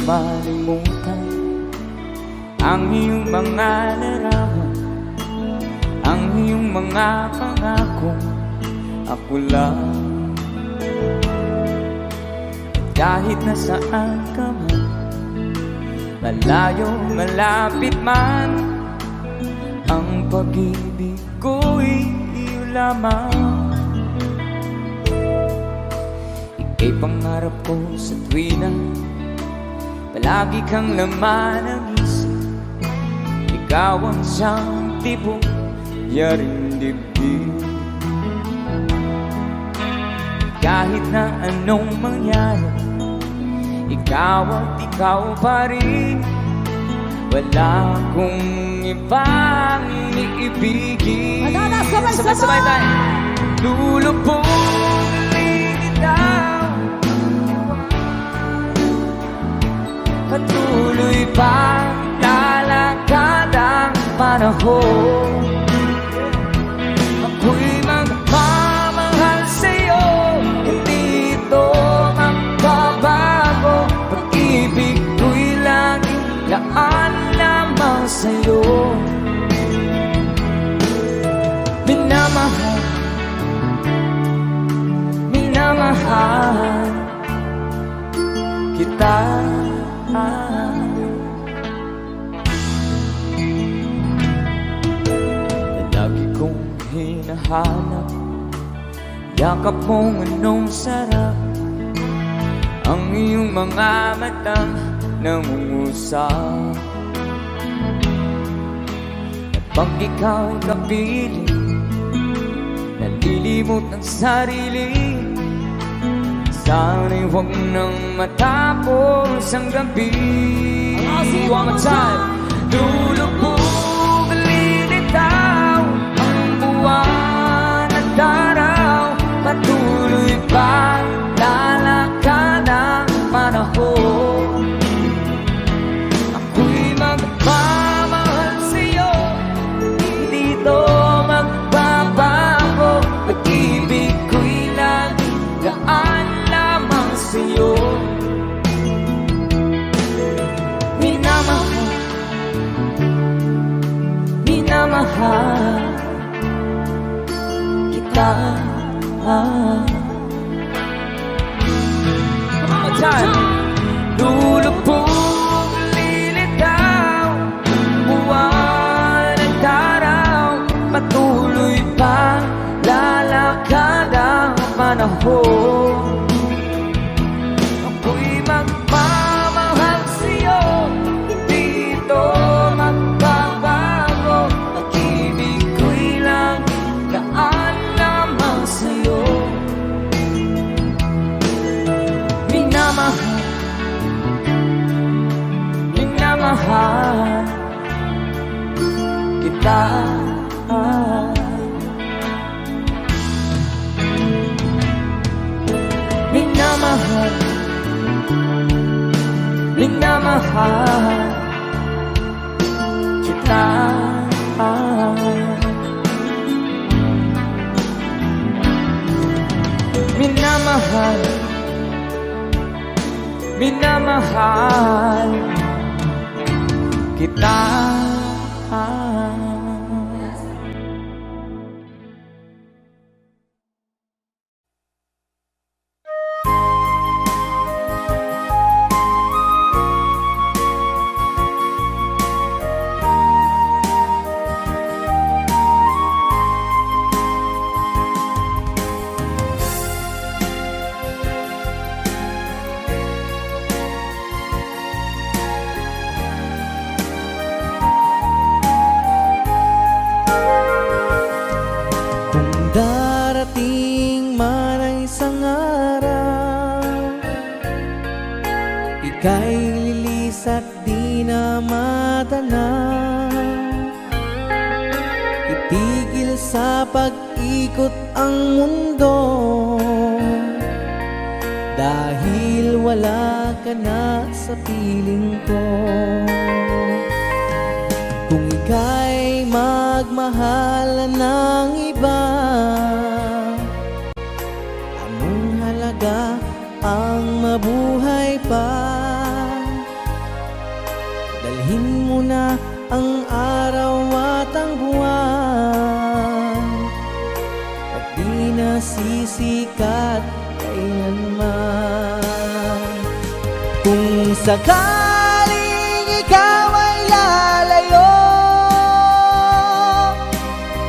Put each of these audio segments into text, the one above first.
malimutan ang iyong mga larawan, ang iyong mga pangako. Ako lang, kahit nasaan ka man, malayo, malapit man, ang pag-ibig ko'y iyo lamang. Ika'y pangarap ko sa tuwina, palagi kang laman ng isip. Ikaw ang siyang tibok, yaring dibdib. Kahit na anong mangyari, ikaw at ikaw pa rin. Wala akong ibang iibigin. Sabay-sabay tayo. Lulubugin kita, patuloy pa lalakad ang panahon. Ako'y magmamahal sa'yo, hindi ito magbabago. Pag-ibig ko'y laging laan lamang sa'yo. Minamahal, minamahal kita. Lagi kong hinahanap yakap mong anong sarap, ang iyong mga matang nangungusap. At pag ikaw'y kapiling, nalilimot ang sarili, sana'y huwag nang matapos ang gabi. One more time. Lulubog lilitaw ang buwan at araw, patuloy pa lalakad ang panahon. Ako'y magmamahal sa'yo, hindi ito magbabago. Pag-ibig ko'y laging gaan lamang sa'yo. Minamahal, minamahal kita. Lulubog lilitaw buwan at araw, patuloy pa lalakad ang panahon. Ako'y magmamahal sa'yo, hindi ito magbabago. Pag-ibig ko'y laging gaan lamang sa'yo. Minamahal, minamahal kita. Minamahal, minamahal kita. Minamahal, minamahal kita. Darating man ang isang araw, ika'y lilis at di na matanaw. Itigil sa pag-ikot ang mundo, dahil wala ka na sa piling ko. Kung ika'y magmahal ng iba, anong halaga ang mabuhay pa? mo na ang araw at ang buwan, at di na sisikat kailanman. Kung sakaling ikaw ay lalayo,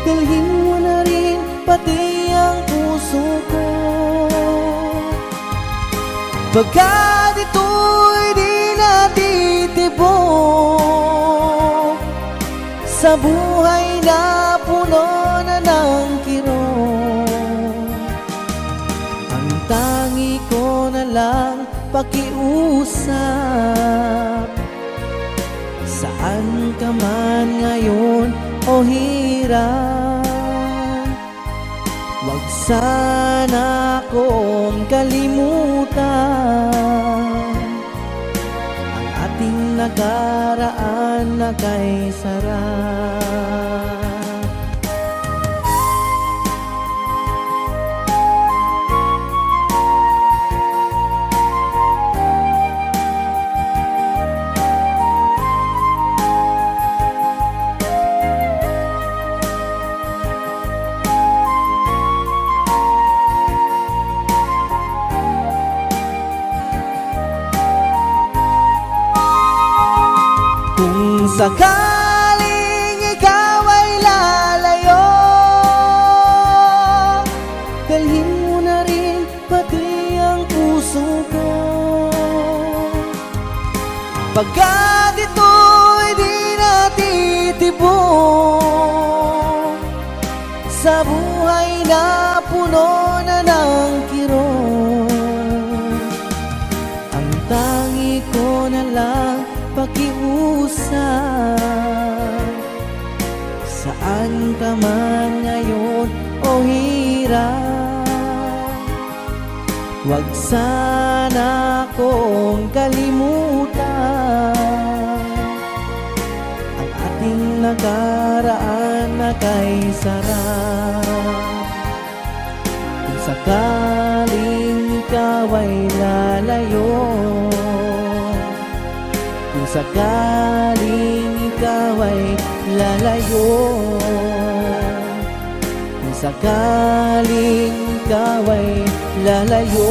dalhin mo na rin pati ang puso ko. Pagkat ito'y di natitibok sa buhay na puno na ng kirot, ang tangi ko na lang pakiusap. Saan ka man ngayon o hirap, wag sana akong kalimutan ang ating nakaraan na kay sarap. Kung sakaling ikaw ay lalayo, dalhin mo na rin pati ang puso ko. Pagkat ito'y di natitibok sa buhay na puno na ng kirot, ang tangi ko na lang pakiusap. Saan ka man ngayon o hirap, wag sana akong kalimutan ang ating nakaraan na kay sarap. Kung sakaling ikaw ay lalayo, kung sakaling ikaw ay lalayo, kung sakaling ikaw ay lalayo.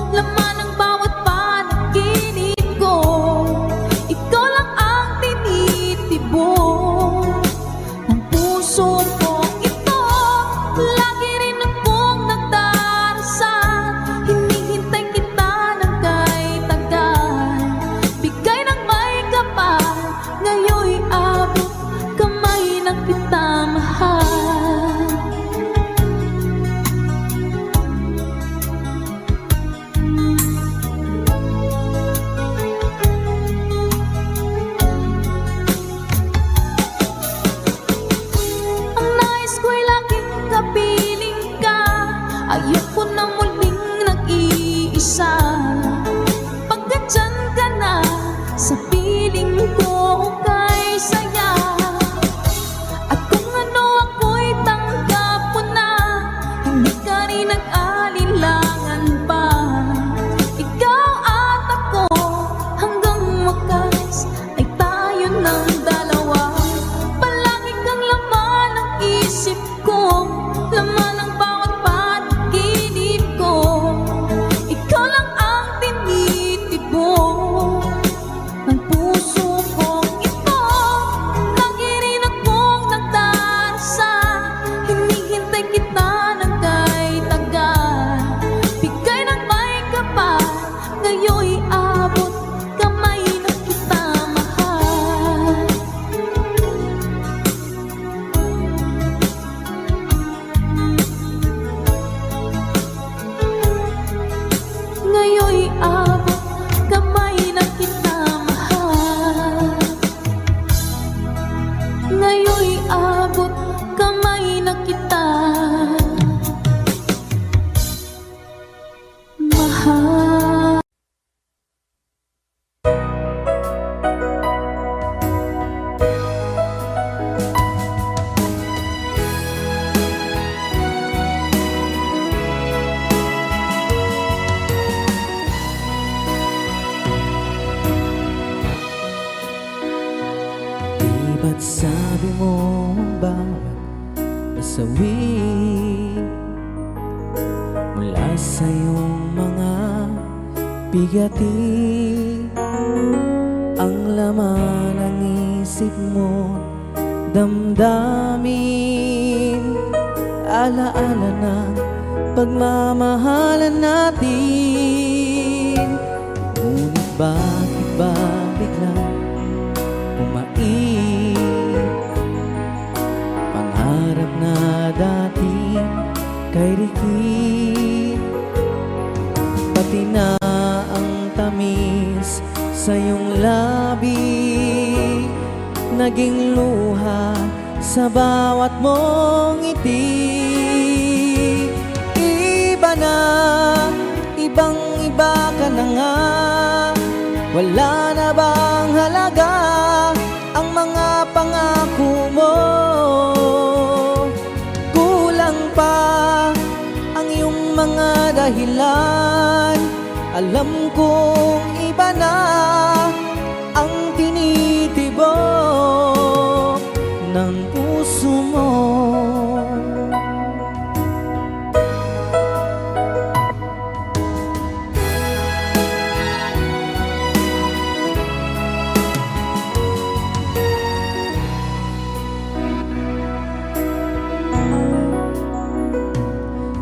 Laman ng bawat panaginip ko, ikaw lang Ngunit sabi mo ang bawat pasawi mula sa iyong mga bigati, ang laman ng isip mo, damdamin, alaala ng pagmamahalan natin. Ngunit bakit ba biglang bumait pangarap na dati kay Ricky, pati na ang tamis sa iyong labi naging luha sa bawat mong ngiti. Iba na, ibang-iba ka na nga, wala na bang halaga ang mga pangako mo? Kulang pa ang iyong mga dahilan, alam kong iba na ang tinitibok ng puso mo.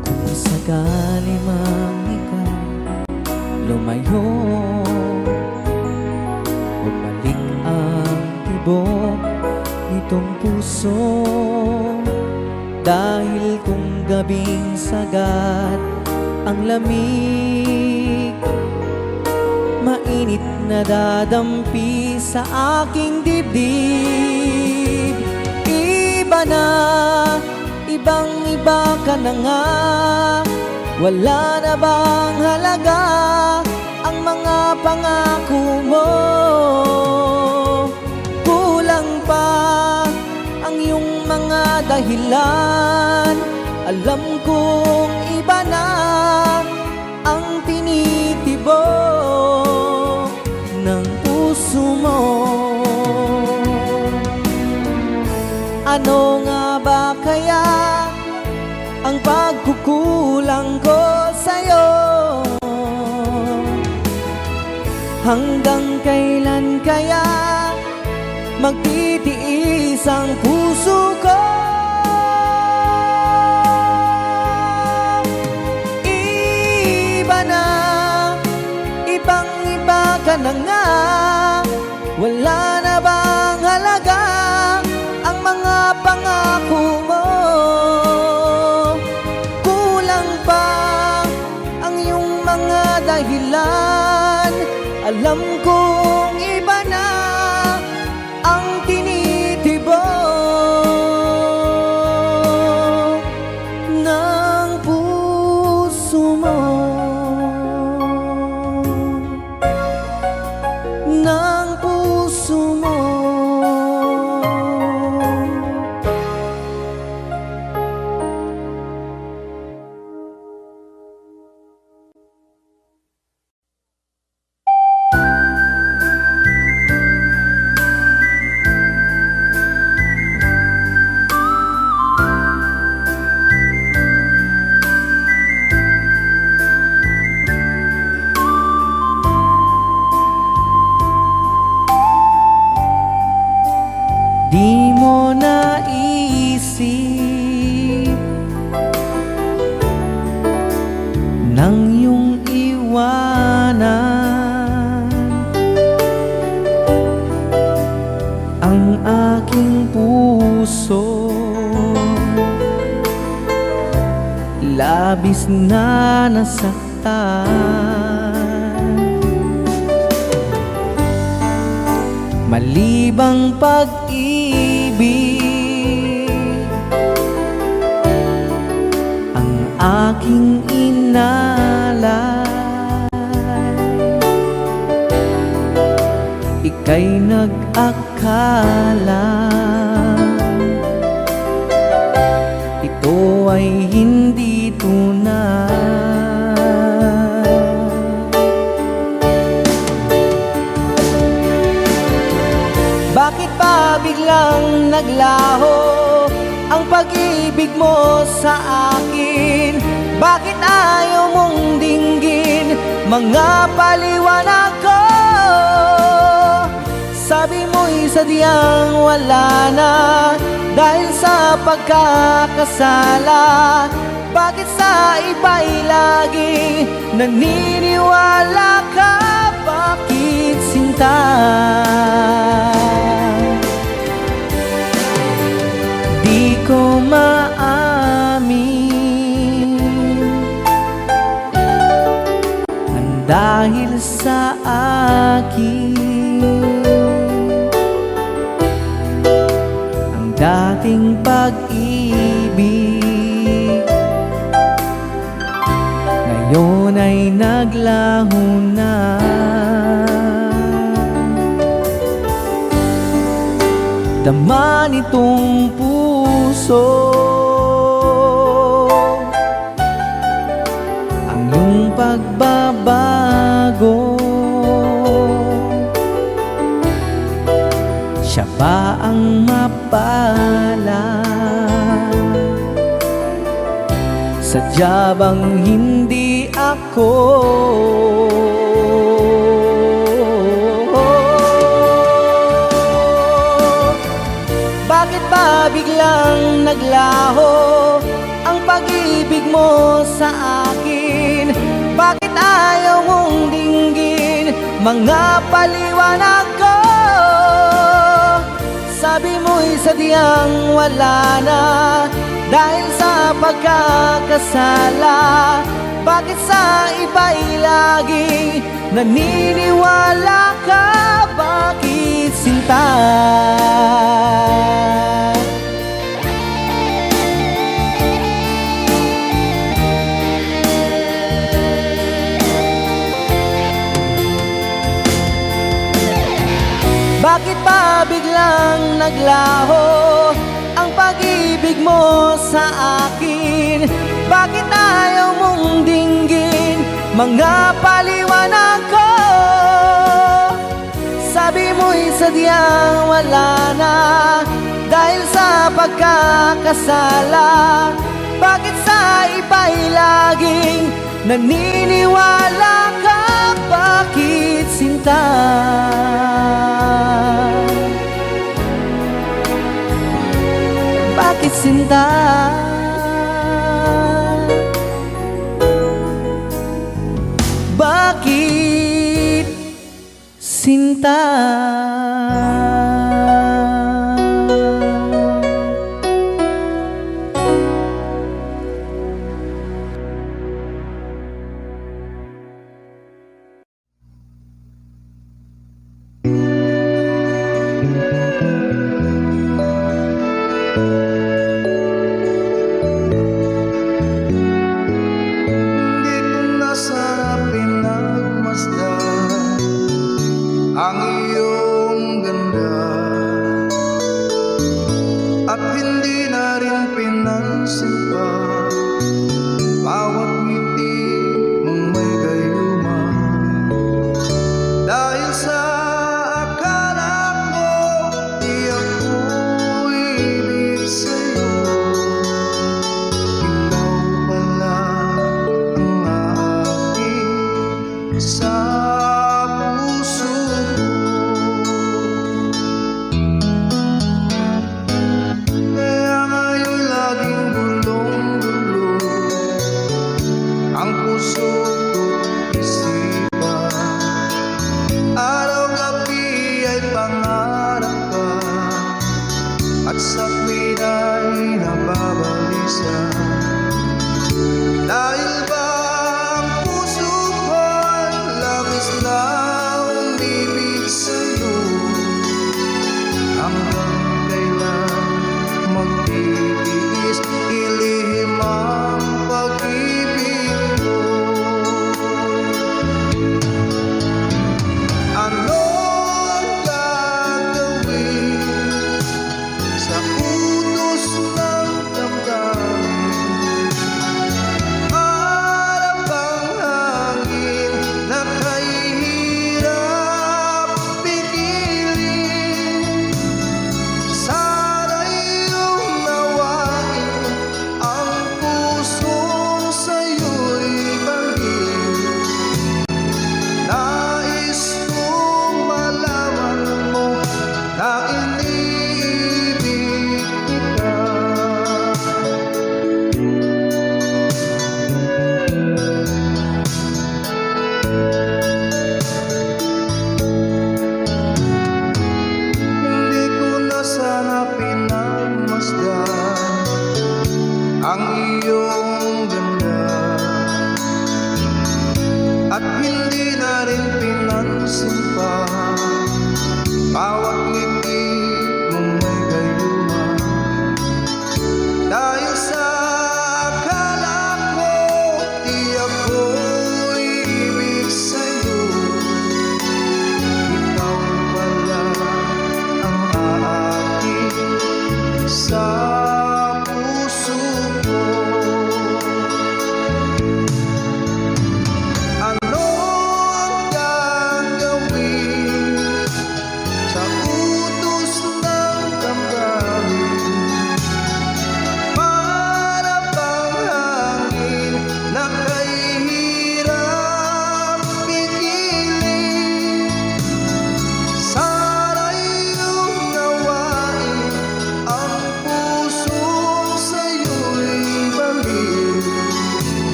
Kung sakali mang ikaw lumayo, bumalik ang tibok nitong puso, dahil kung gabing sagat ang lamig, mainit na dadampi sa aking dibdib. Iba na, ibang-iba ka na nga, wala na bang halaga ang mga pangako mo? Kulang pa ang iyong mga dahilan, alam kong iba na ang tinitibok ng puso mo. Ano nga ba kaya ang pagkukulang ko sa'yo? Hanggang kailan kaya magtitiis ang puso ko? Iba na, ibang-iba ka na nga, wala na bang halaga ang mga pangako mo? Kulang pa ang iyong mga dahilan, alam kong iba na ang tinitibok ng puso mo, ng puso mo. Di mo naisip nang iyong iwanan ang aking puso, labis na nasaktan. Malibang pag-ibig ang aking inalay, ika'y nag-akala ito ay hindi tunay. Bakit ba biglang naglaho ang pag-ibig mo sa akin? Bakit ayaw mong dinggin mga paliwanag ko? Sabi mo'y sadyang wala na dahil sa pagkakasala. Bakit sa iba'y lagi naniniwala ka? Bakit sinta? Di ko maamin ang dahil sa akin ang dating pag-ibig ngayon ay naglaho na. Dama nitong puso ang iyong pagbabago. Siya ba ang mapala? Sadya bang hindi ako? Bakit ba biglang naglaho ang pag-ibig mo sa akin? Bakit ayaw mong dinggin mga paliwanag ko? Sabi mo'y sadyang wala na dahil sa pagkakasala. Bakit sa iba'y laging naniniwala ka? Bakit sinta? Bakit ba biglang naglaho ang pag-ibig mo sa akin? Bakit ayaw mong dinggin mga paliwanag ko? Sabi mo'y sadyang wala na dahil sa pagkakasala. Bakit sa iba'y laging naniniwala ka? Bakit sinta? Bakit sinta? Bakit sinta? Ang iyong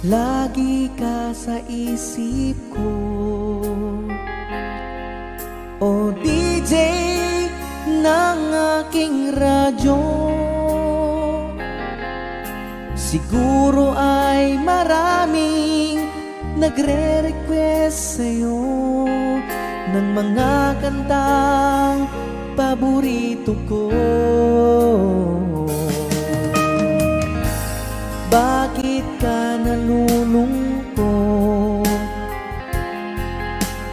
Lagi ka sa isip ko, o DJ ng aking radyo. Siguro ay maraming nagre-request sa'yo ng mga kantang paborito ko. Bakit ka nalulungkot,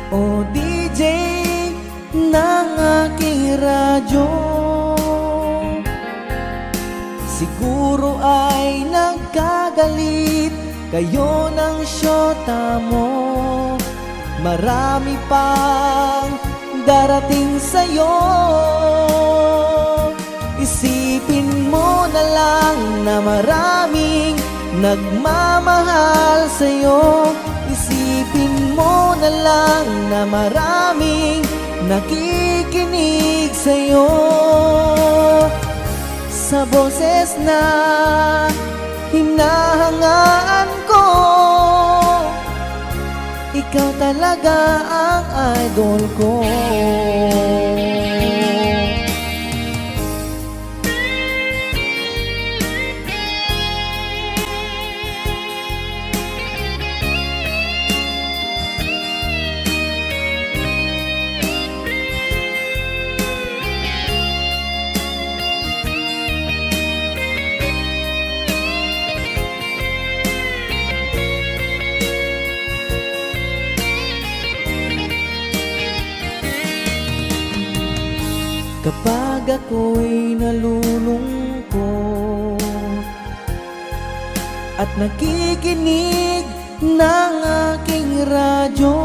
o DJ ng aking radyo? Siguro ay nagkagalit kayo ng syota mo. Marami pang darating sa'yo. Isipin mo na lang na maraming nagmamahal sa'yo. Isipin mo na lang na maraming nakikinig sa'yo. Sa boses na hinahangaan ko, ikaw talaga ang idol ko. Kapag ako'y nalulungkot at nakikinig ng aking radyo,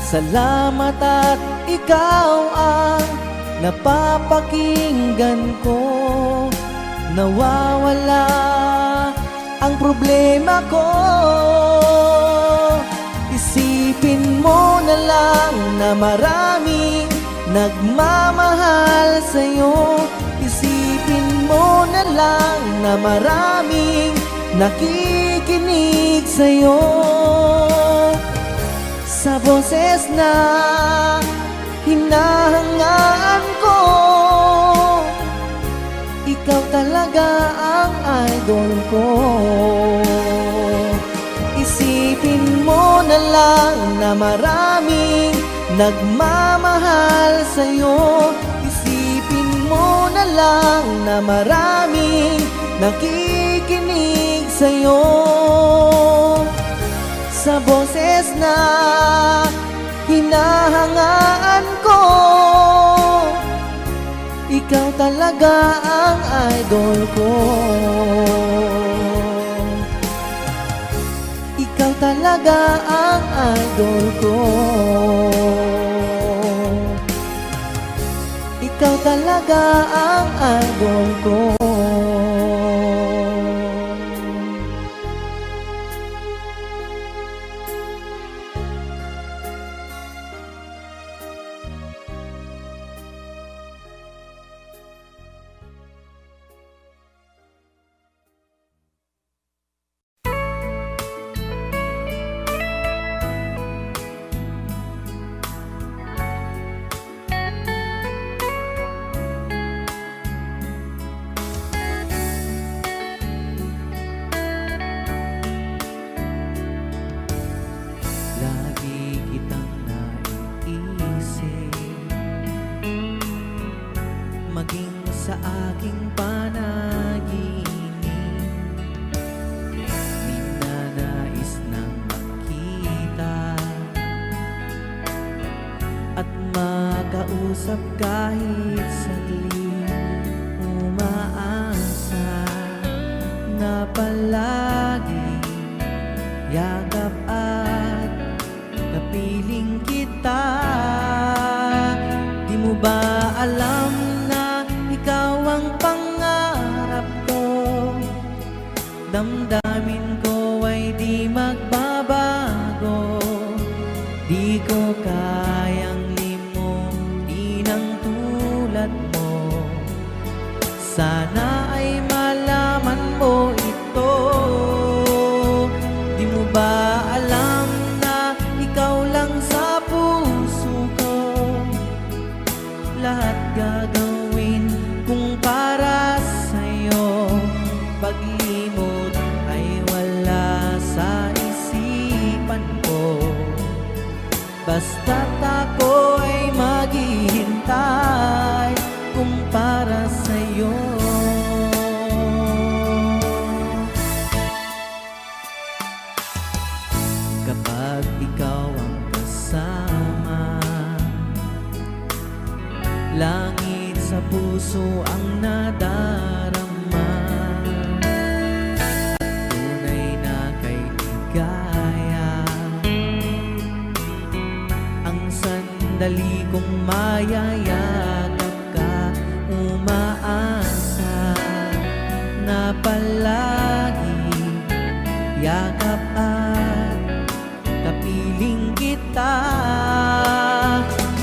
salamat at ikaw ang napapakinggan ko. Nawawala ang problema ko. Isipin mo na lang na maraming nagmamahal sa'yo. Isipin mo na lang na maraming nakikinig sa'yo. Sa boses na hinahangaan ko, ikaw talaga ang idol ko. Isipin mo na lang na maraming nagmamahal sa'yo. Isipin mo na lang na maraming nakikinig sa'yo. Sa boses na hinahangaan ko, ikaw talaga ang idol ko. Ikaw talaga ang idol ko. Ikaw talaga ang idol ko. Lagi kitang naiisip, maging sa aking panaginip. Ninanais nang makita at makausap kahit saglit. Umaasa na palagi yakap at kapiling kita. Di mo ba alam na ikaw ang pangarap ko? Damdamin ko ay di magbabago. Di ko kayang limutin ang tulad mo. Sana ay malaman mo ito. ako ay maghihintay kung para sa'yo. Kapag ikaw ang kasama, langit sa puso ang nadarama, tunay na kay ligaya. Ang sandali kong mayayakap ka, umaasa na palagi yakap at kapiling kita.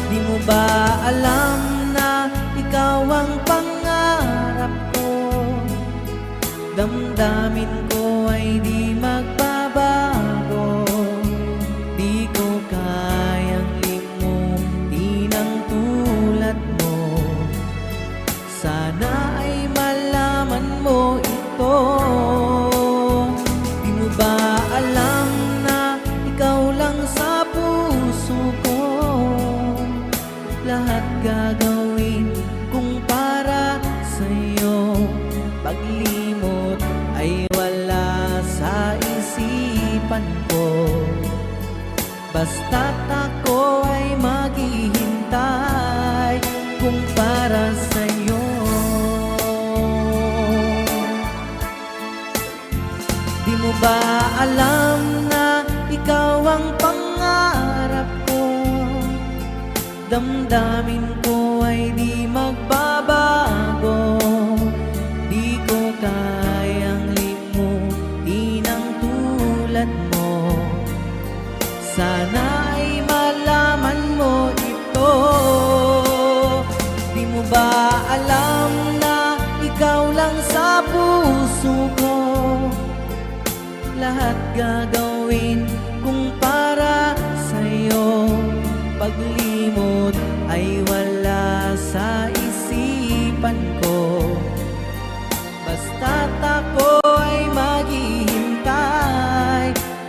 Di mo ba alam na ikaw ang pangarap ko? Damdamin ko ay di magbabago. Di ko kayang limutin ang tulad mo. Sana ay malaman mo ito. Di mo ba alam na ikaw lang sa puso ko? Lahat gagawin kung para sa'yo. Paglimot ay wala sa isipan ko. Basta't ako ay maghihintay kung para sa'yo. Di mo ba alam na ikaw ang pangarap ko? Damdamin ko ay di magbabago. Di ko kayang limutin ang tulad mo. Sana ay malaman mo ito. Di mo ba alam na ikaw lang sa puso ko? Lahat gagawin kung para sa'yo. Paglimot ay wala sa isipan ko. Basta't ako ay maghihintay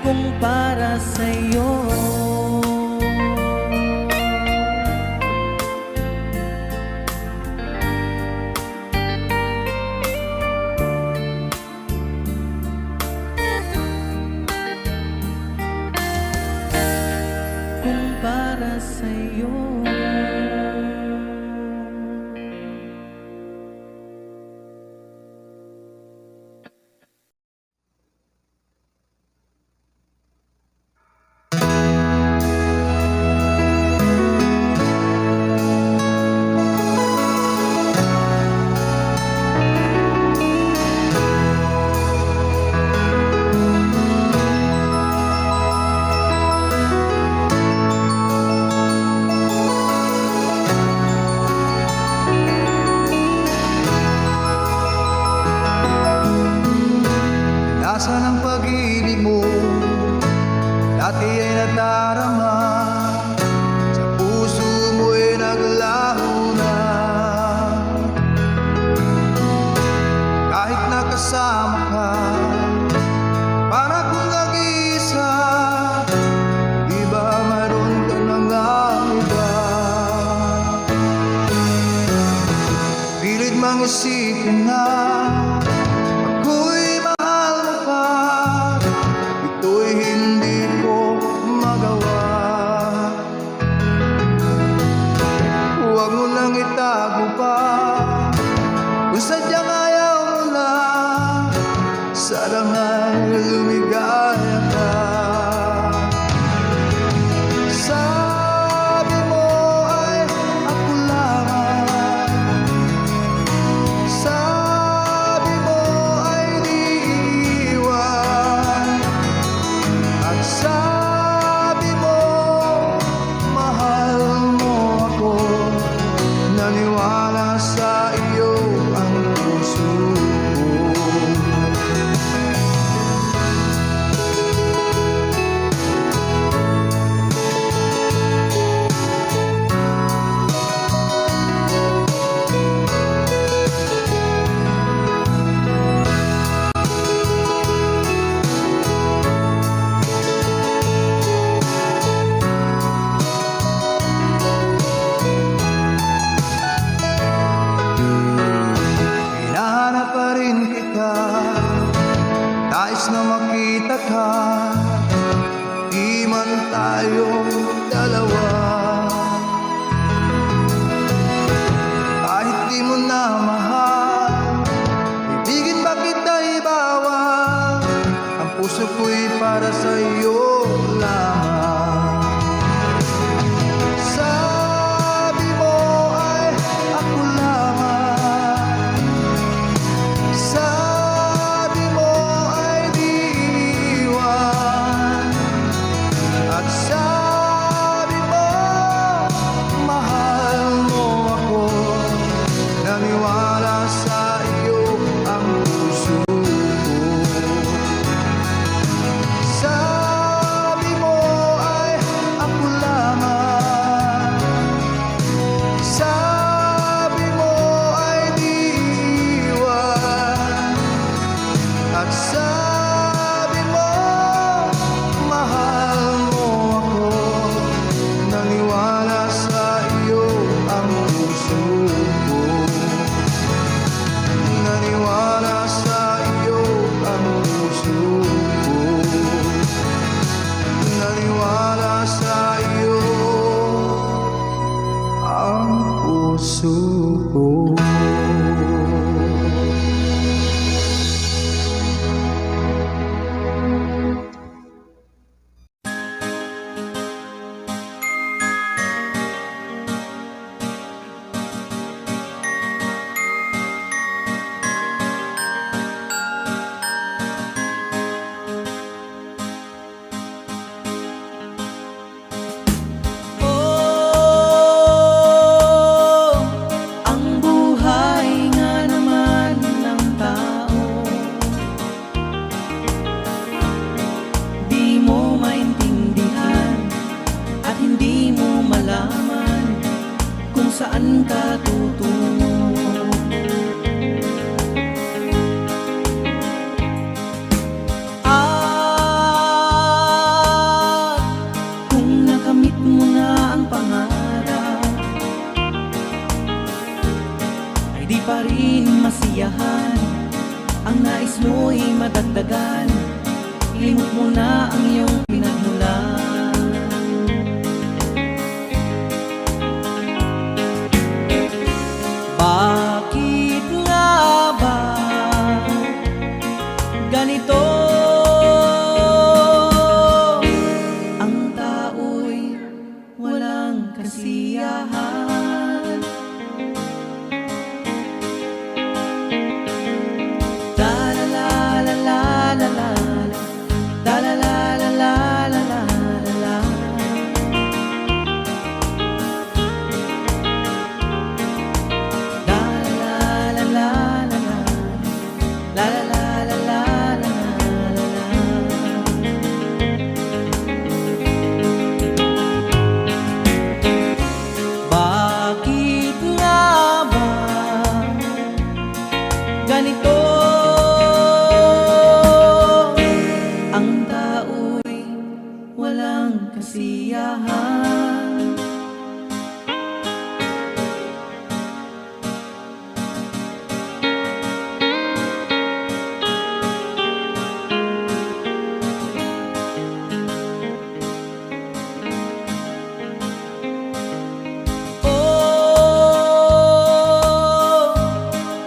kung para sa'yo. Kung para sa'yo. Nasaan ang pag-ibig mo? Dati ay nadarama, sa puso mo'y naglaho na. Kahit nakasama ka, para kung nag-iisa. Di ba mayroon ka na nga iba? Pilit mang isipin na ako'y mahal mo pa. Ito'y hindi ko magawa. Huwag mo lang itago pa kung sadyang ayaw mo na. Sana nga'y lumigaya ka. Sabi mo ay ako lamang. Sabi nilikha, di man tayong dalawa. Kahit di mo na mahal, ibigin ba kita ibawal? Ang puso ko'y para sa iyo lamang. Sabi mo ay ako lamang, sabi mo ay di iniwan, at sabi mo mahal mo ako. Naniwala sa iyo ang puso ko. Sabi mo ay ako lamang, sabi mo ay di iwan, at sabi mo mahal mo ako. Naniwala sa iyo ang puso ko. Naniwala sa iyo ang puso ko. Naniwala sa iyo ang puso ko. Oh, ang buhay nga naman ng tao, di mo maintindihan at hindi mo malaman kung saan ka tutungo. At kung nakamit mo na ang pangarap, ay di pa rin masiyahan. Ang nais mo'y madagdagan, limot mo na ang iyong pinagmulan. Bakit nga ba ganito? Ang tao'y walang kasiyahan. Da la la la la la la, da la la la la la la la. Da la la la la la, la la la la la la la. Bakit nga ba ganito? Ang tao'y walang kasiyahan. Oh,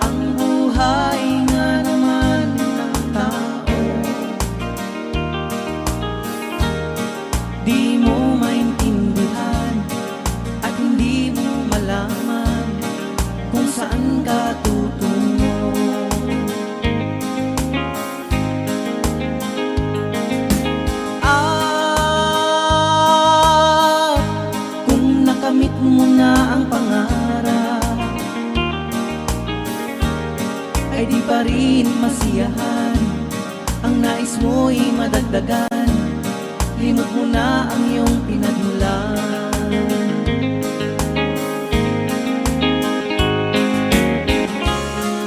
ang buhay nga naman ng tao, di mo maintindihan at hindi mo malaman kung saan ka tutungo. At kung nakamit mo na ang pangarap, ay di pa rin masiyahan. Ang nais mo'y madagdagan, limot mo na ang iyong pinagmulan.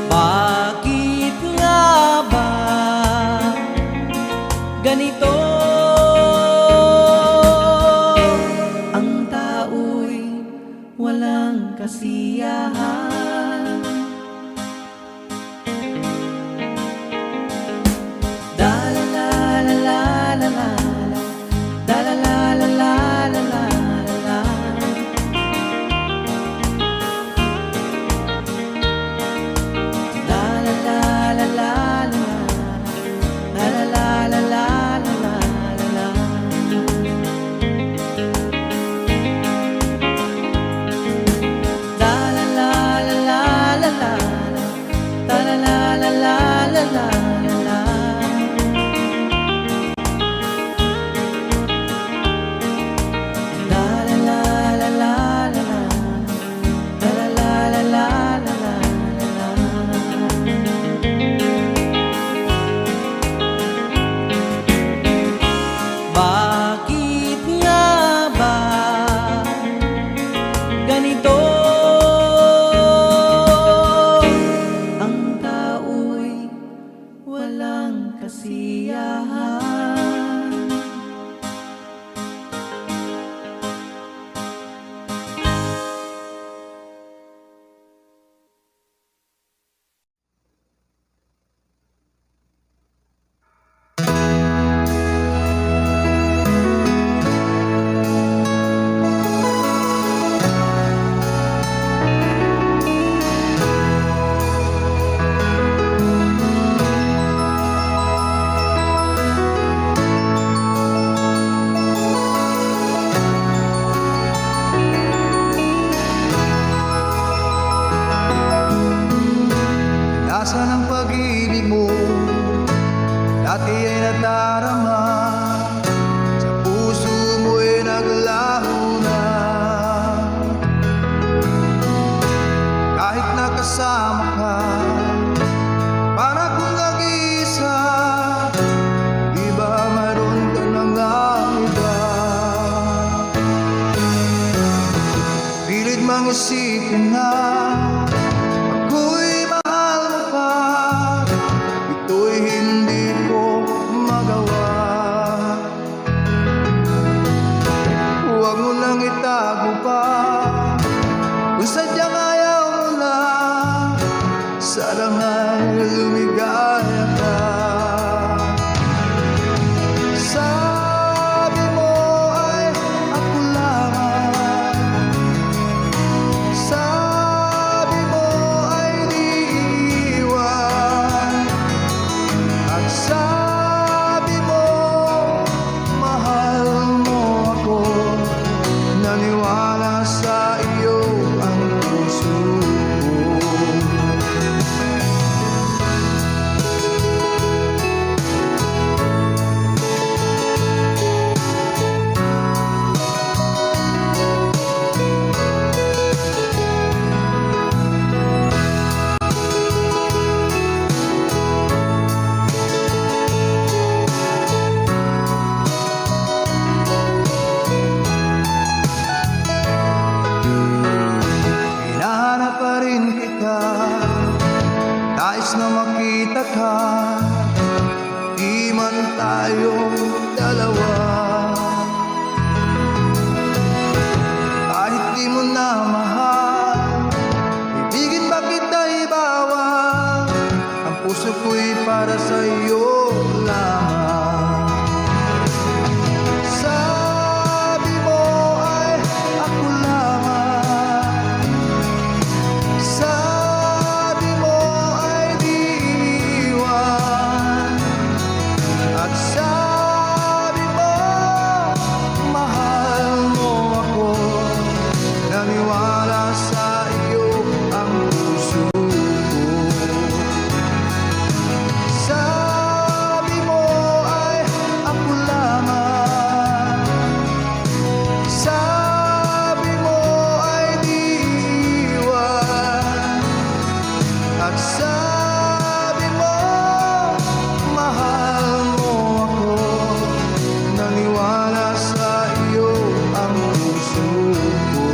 Bakit nga ba ganito? Ang tao'y walang kasiyahan. Da la la la la mang isipin na ako'y mahal mo pa, ito'y hindi ko magawa. Huwag mo lang itago pa kung sadyang ayaw mo na, sana nga'y lumigaya ka. Sabi mo ay ako lamang, sabi mo ay di iiwan, at sabi mo mahal mo ako, naniwala sa iyo ang puso ko. Hinahanap pa rin kita, nais na makita ka, di man tayong dalawa. Kahit di mo na mahal, ibigin ba kita ibawang, ang puso ko'y para sa iyo lamang. Sabi mo ay ako lamang, sabi mo ay di iiwan, at sabi mo mahal mo ako, naniwala sa iyo ang puso ko. Sabi mo ay ako lamang, sabi mo ay di iiwan, at sabi mo mahal mo ako, naniwala sa iyo ang puso ko.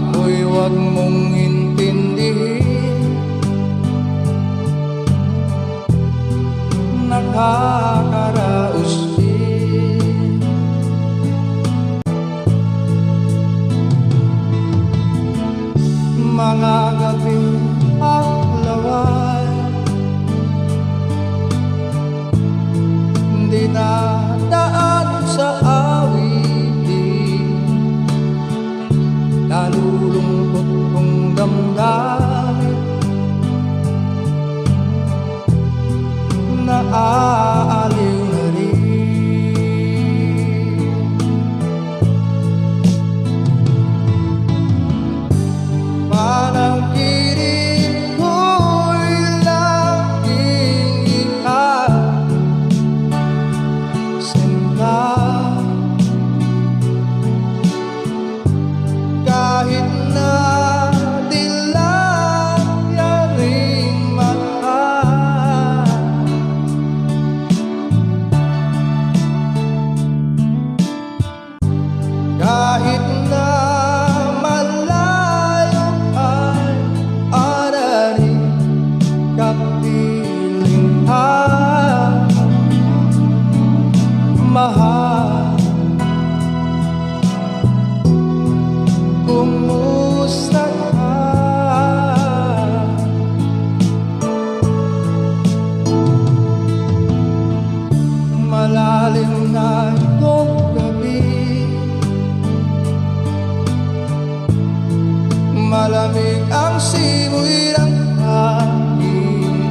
ako'y huwag mong intindihin. Nakakaraos din. Mga gabing aklaway, di na daan sa awitin. Nalulungkot kong damdamin, naaaliw na rin. Parang kirin ko'y laging ikasinta. Kahit na dilaw yaring mata, kahit na malayo ay araring kapiling mahal. Kumusta ka? Malalim na itong gabi, malamig ang simoy ng hangin.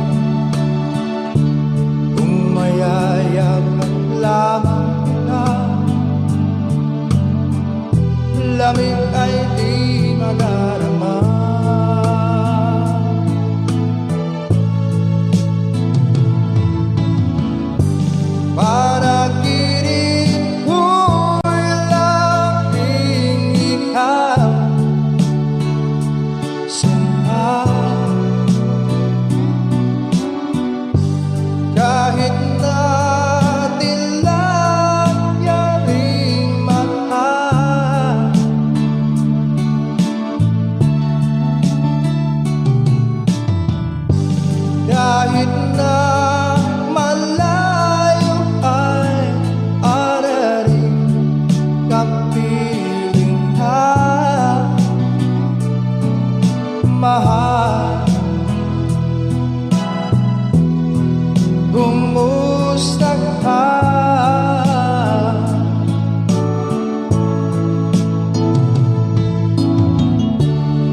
Kung mayayakap lamang kita, lamig ay di madarama. Para kirin ko'y laging ikaw sinta. Kahit na dilaw yaring mata, kahit na malayo ay araring kapiling mahal. Kumusta ka?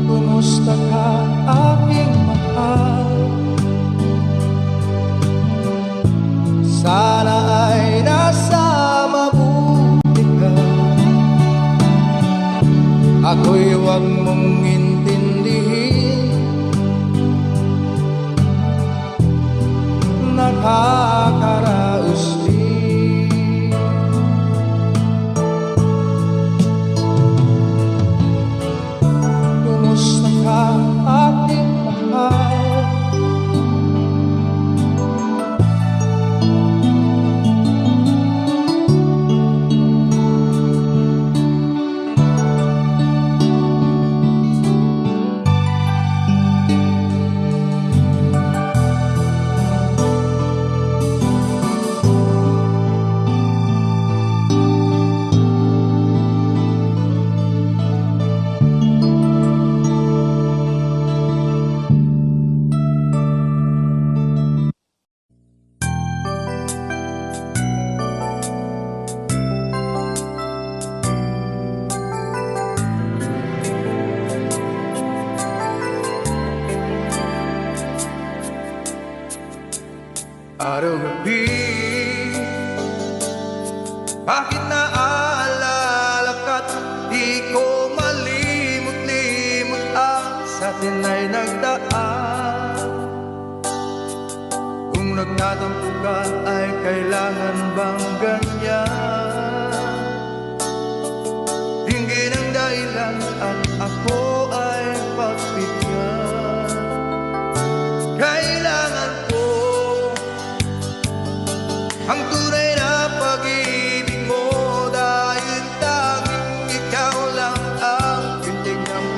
Kumusta ka, aking mahal? Sana ay nasa mabuti ka. Ako'y huwag mong intindihin. Nakakaraos din. Kumusta ka, aking mahal? Araw-gabi, bakit naaalala ka't di ko malimot-limot ang sa atin ay nagdaan? Kung nagtatampo ka ay kailangan bang ganyan? Dinggin ang dahilan at ako ay pagbigyan. Kailangan ko ang tunay na pag-ibig mo, dahil tanging ikaw lang ang tindig ng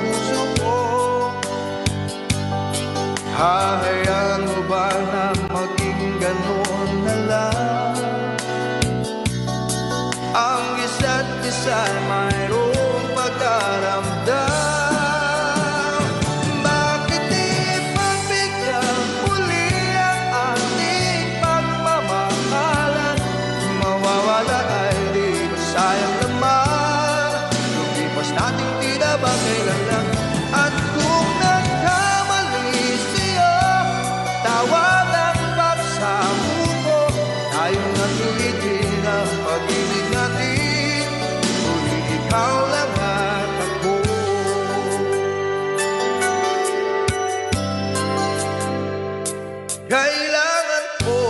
ganoon na lang. Ang isa't isa'y mayroong pagdaramdam. Bakit di pagbigyan muli ang ating pagmamahalan? Kung mawawala ay di ba sayang naman? Lumipas natin tila ba kailan lang? At kung nagkamali siya, tawad ang pagsamuko. Tayong natulitin ang pag-ibig natin. Uli ikaw lang at ako. Kailangan ko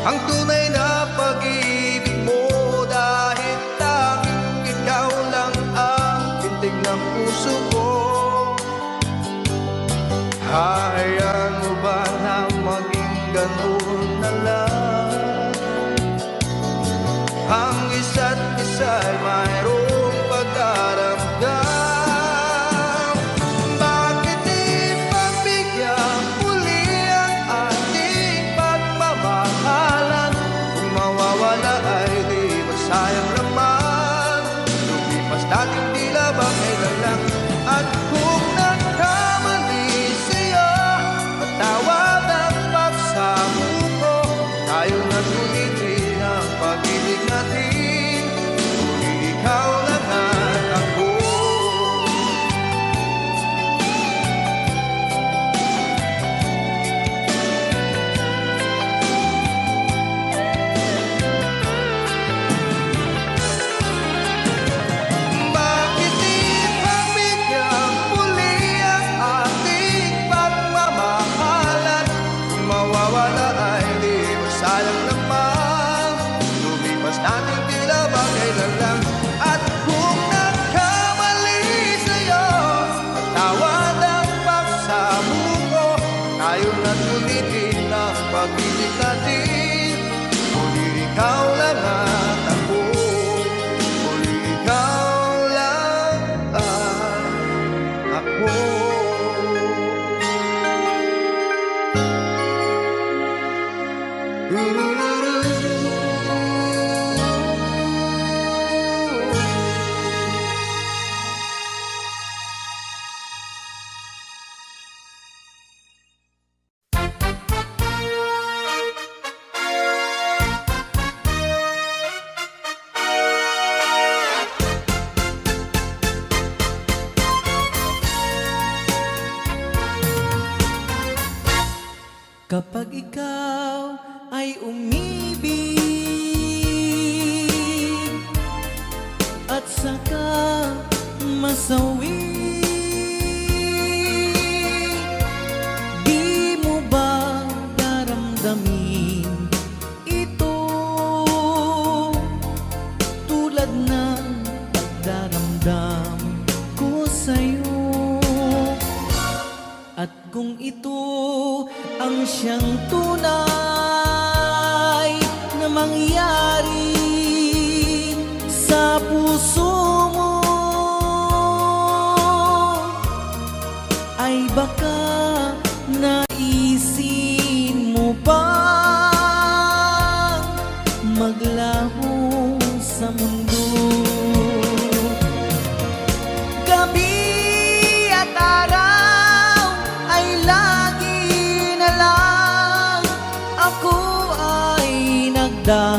ang tunay na pag-ibig mo, dahil tanging ikaw lang ang tindig ng puso ko. Hayaan mo ba na maging ganoon na lang? Ang isa't isa'y mayroong pagdaramdam. Bakit di pagbigyan muli ang ating pagmamahalan? Kung mawawala ay di ba sayang naman? Lumipas natin tila ba kailan lang? At kung nagkamali siya, patawad ang pagsamuko. Tayo na tulitin ang pag-ibig natin. Uli ikaw lang at ako. Bakit di pagbigyan muli ang ating pagmamahalan? Kung mawawala ay di ba sayang naman? Lumipas natin tila ba kailan lang? At kung nagkamali sa'yo, patawad ang pagsamuko. Tayo na tulitin ang pag-ibig natin. Uli ikaw lang at ako. Uli ikaw lang at ako. Kapag ikaw ay umibig at saka masawi, di mo ba daramdamin ito tulad ng pagdaramdam ko sa'yo? At kung ito ang siyang tunay na mangyari sa puso mo, ay baka naisin mo bang maglaho sa mundo? Gabi at araw ay lagi na lang ako ay nagdarasal,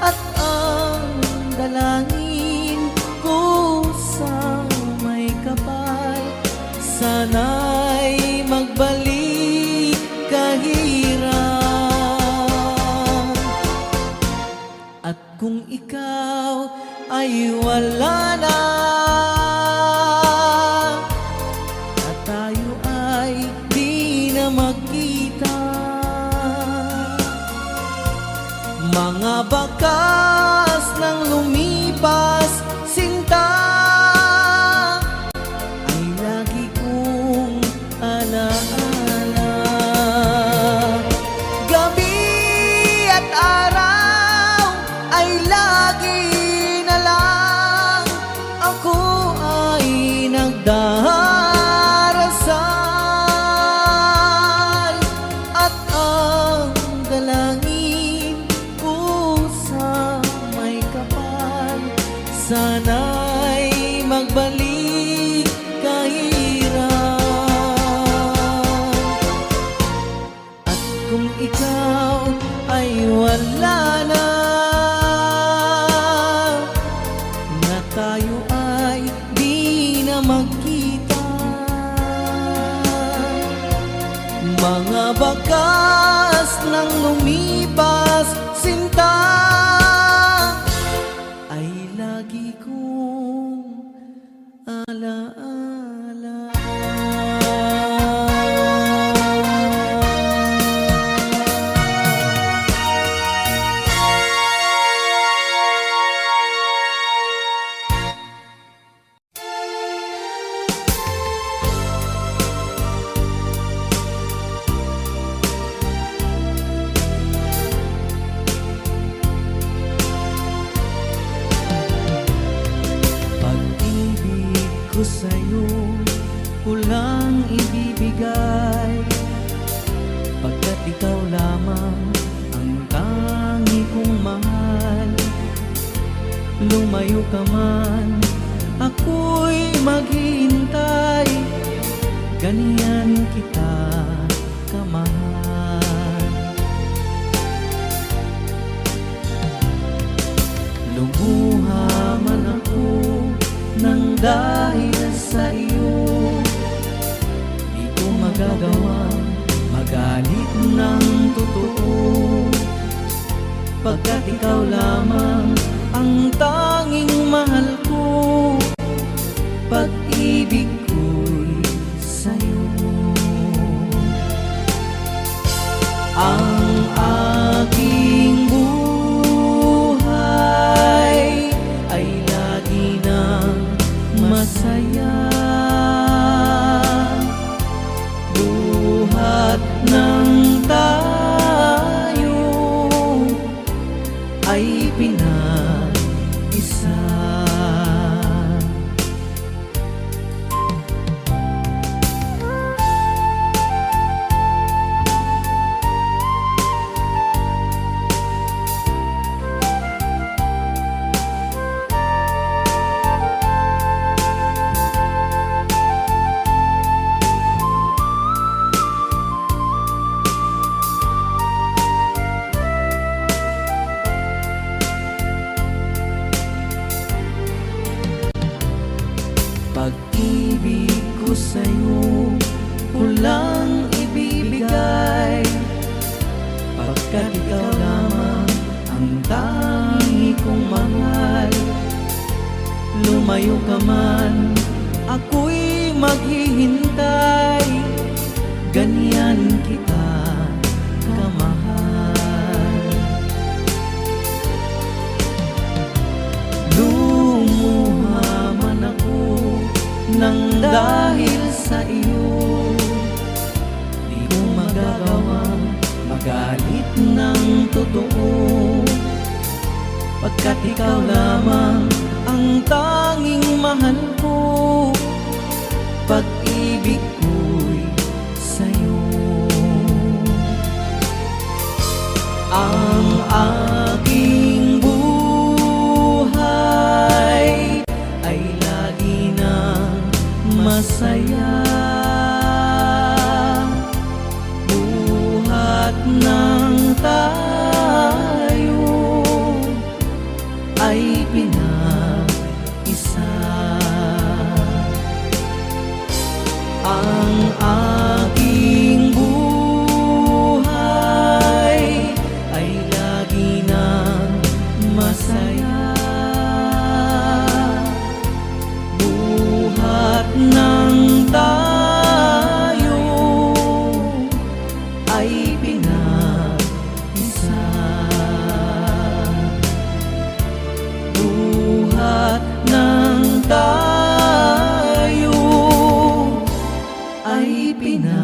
at ang dalangin ko sa may kapal, sana'y magbalik kahirap. At kung ikaw ay wala na, at tayo ay di na magkita, mga bakas ng lumipas sinta ay lagi kong alaala. Gabi at araw ay lagi na lang ako ay nagdarasal, Mga bakas ng lumipas sinta ay lagi kong alaala. Pag-ibig ko sa'yo kulang ibibigay, pagkat ikaw lamang ang tangi kong mahal. Lumayo ka man, ako'y maghihintay, ganyan kita kamahal. Lumuha man ako nang dahil sa iyo, di ko magagawang magalit ng totoo, pagkat ikaw lamang ang tanging mahal ko. Pag-ibig ko'y sa'yo. Ang aking buhay ay lagi nang masaya, buhat ng tayo ay pinag-isa. Pag-ibig ko sa'yo kulang ibibigay, pagkat ikaw lamang ang tangi kong mahal. Lumayo ka man, ako'y maghihintay, ganyan kita kamahal. Lumuha man ako nang dahil sa iyo, di ko magagawang magalit ng totoo, pagkat ikaw lamang ang tanging mahal ko. Pag-ibig ko'y sa'yo. Ang aking buhay ay lagi nang masaya, buhat ng tayo ay pinag-isa. Ang aking buhay ay lagi nang masaya, buhat ng tayo ay pinag-isa. Buhat ng tayo ay pinag-isa.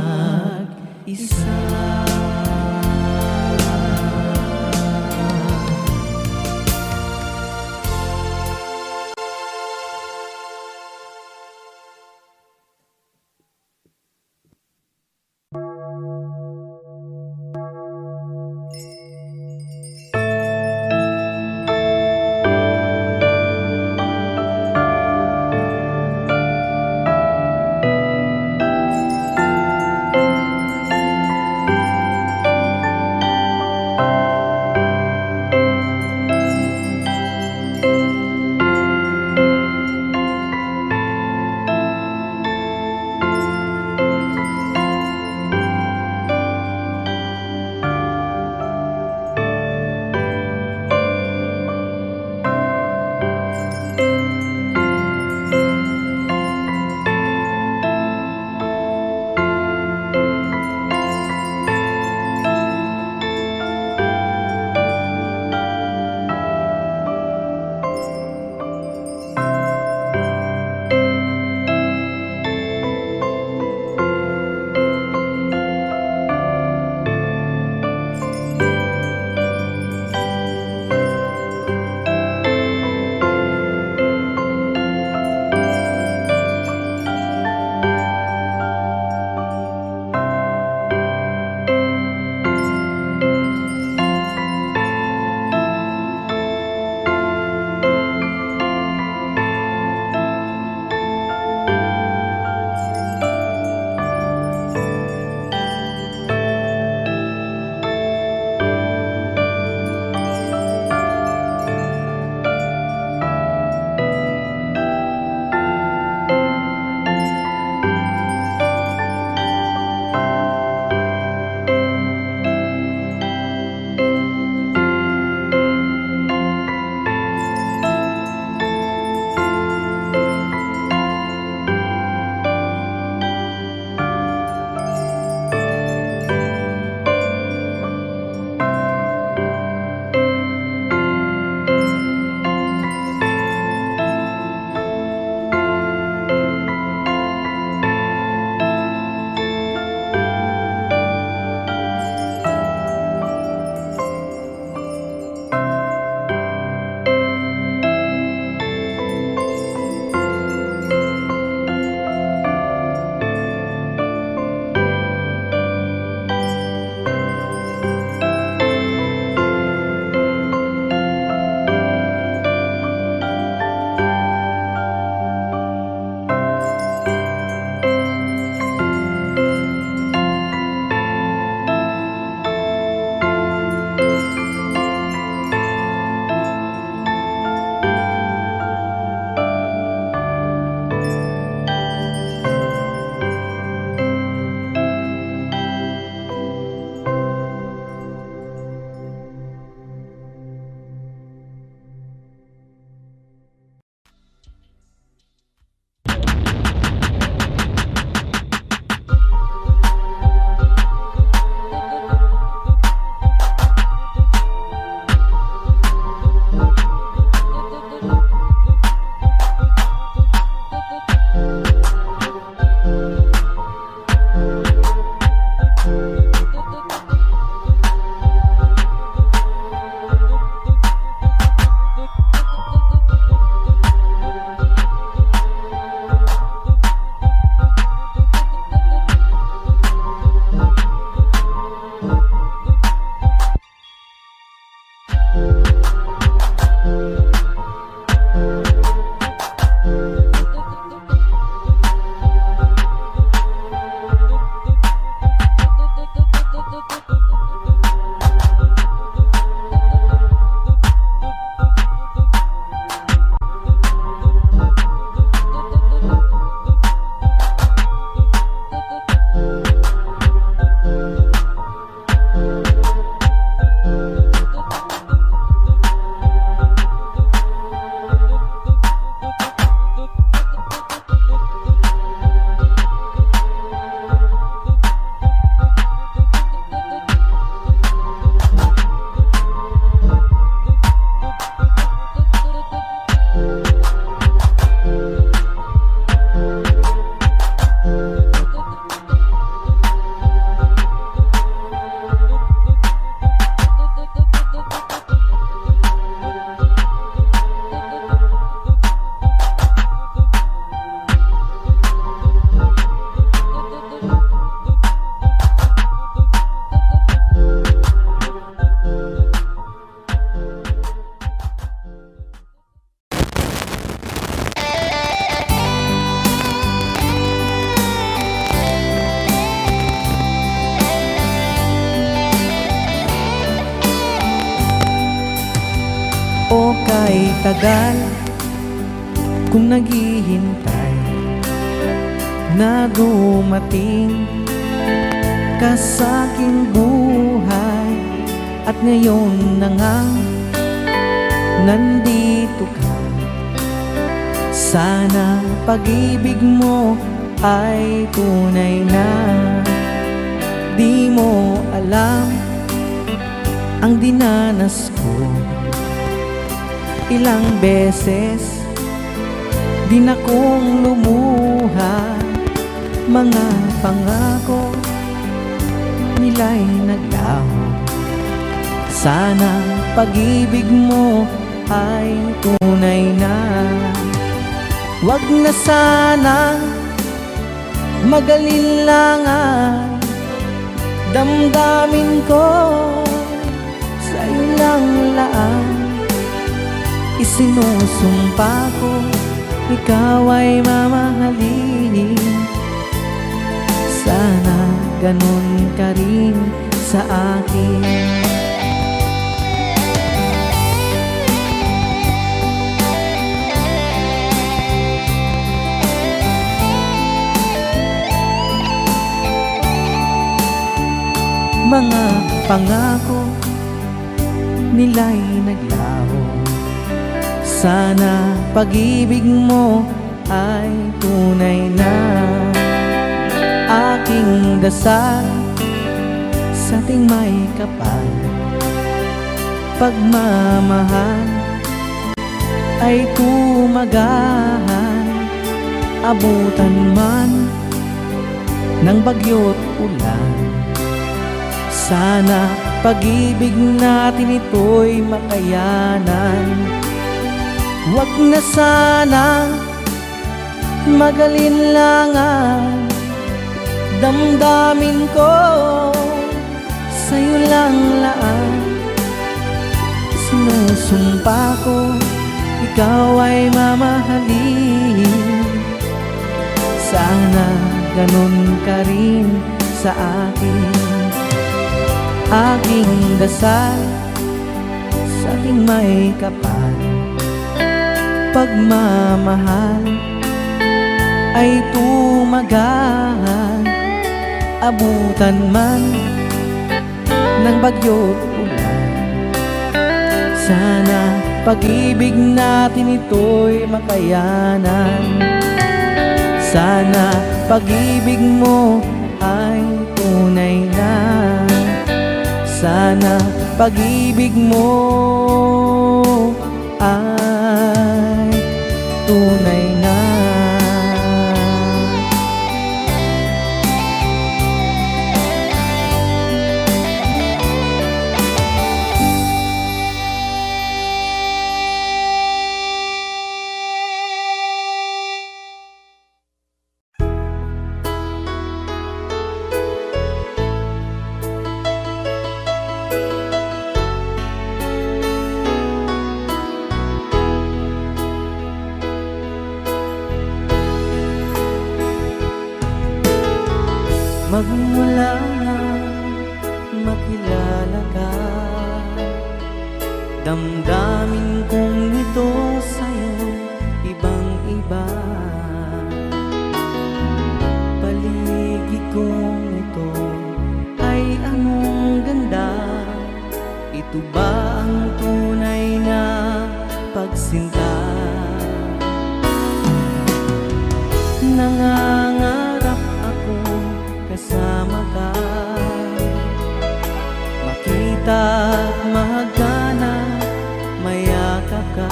ay tagal kung naghihintay na dumating ka sa aking buhay. At ngayon na nga nandito ka. Sana pag-ibig mo ay tunay na. Di mo alam ang dinanas ko. Ilang beses din akong lumuha. Mga pangako nila'y naglaho. Sana pag-ibig mo ay tunay na. Wag na sana mag-alinlangan. Damdamin ko sa'yo lang laan. Isinusumpa ko ikaw ay mamahalin. Sana ganun ka rin sa akin. Mga pangako nila'y naglaho. Sana pag-ibig mo ay tunay na. Aking dasal sa ating may kapal. Pagmamahal ay tumagahan. Abutan man ng bagyo't ulan. Sana pag-ibig natin ito'y makayanan. Wag na sana mag-alinlangan. Damdamin ko sa'yo lang laan. Sinusumpa ko ikaw ay mamahalin. Sana ganun ka rin sa akin. Aking dasal sa ating may kapal. Pagmamahal ay tumagahan. Abutan man ng bagyo't ulan. Sana pag-ibig natin ito'y makayanan. Sana pag-ibig mo ay tunay na. Sana pag-ibig mo ay tunay na. Magmula makilala ka, damdamin kong ito sa'yo ibang-iba. Paligid kong ito ay anong ganda. Ito ba ang tunay na pagsinta? Nangangarap ako kasama ka, makita at mahagana, mayakap ka.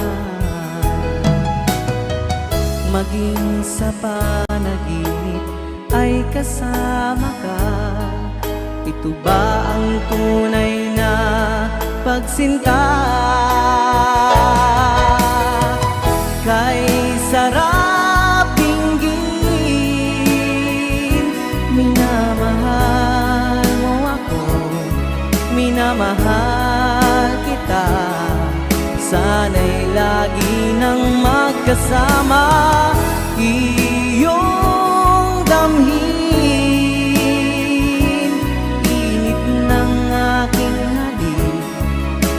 Maging sa panaginip ay kasama ka. Ito ba ang tunay na pagsinta? Kay sarap pinggin, minamahal mo ako, minamahal kita. Sana'y lagi nang magkasama, iyong damhin init ng aking halik,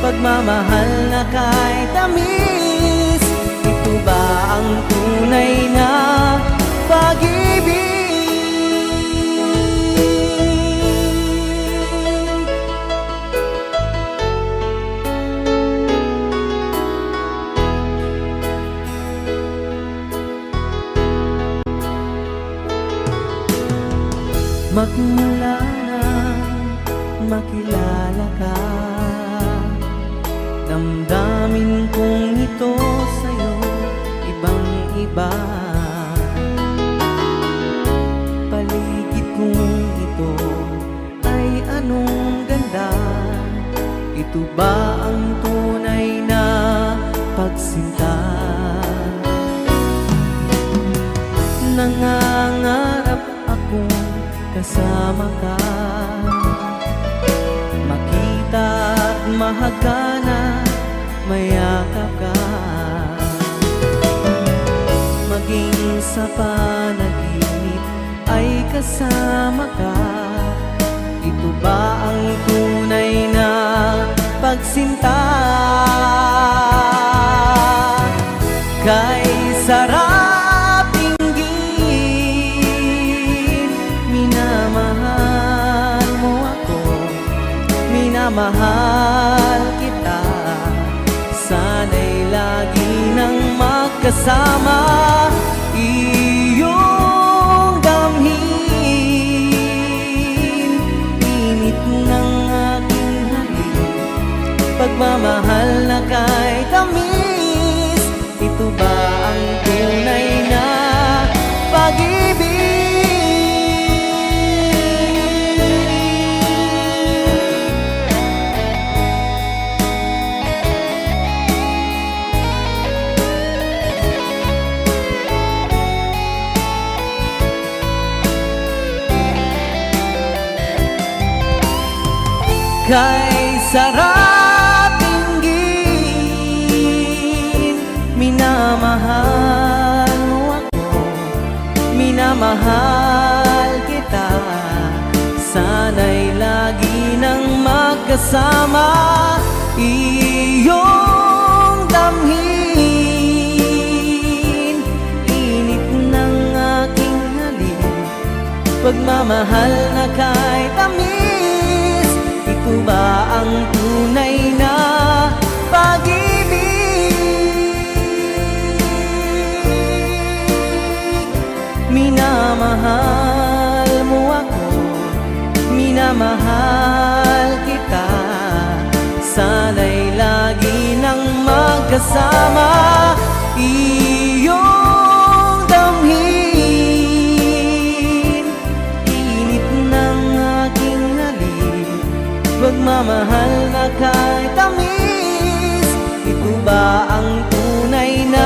pagmamahal na kahit tamis. tunay na pag-ibig. Magmula na makilala ka, damdamin kong ito sa'yo ibang-iba. Paligid kong ito ay anong ganda. Ito ba ang tunay na pagsinta? Nangangarap akong kasama ka, makita at mahagana, mayakap ka, maging sa panaginip ay kasama ka. Ito ba ang tunay na pagsinta? Kay sarap inggit, minamahal mo ako, minamahal kita. Sana'y lagi nang magkasama, iyong damhin, init ng aking halik, pagmamahal na kay tamis. Ito ba ang tunay na pag-ibig? Kay sarap inggit, minamahal mo ako, minamahal kita. Sana'y lagi nang magkasama, iyong damhin, init ng aking halik, pagmamahal na kay tamis. Ito ba ang tunay na pag-ibig? Minamahal mo ako, minamahal kita. Sana'y lagi nang magkasama, iyong damhin, init ng aking halik, pagmamahal na kay tamis. Ito ba ang tunay na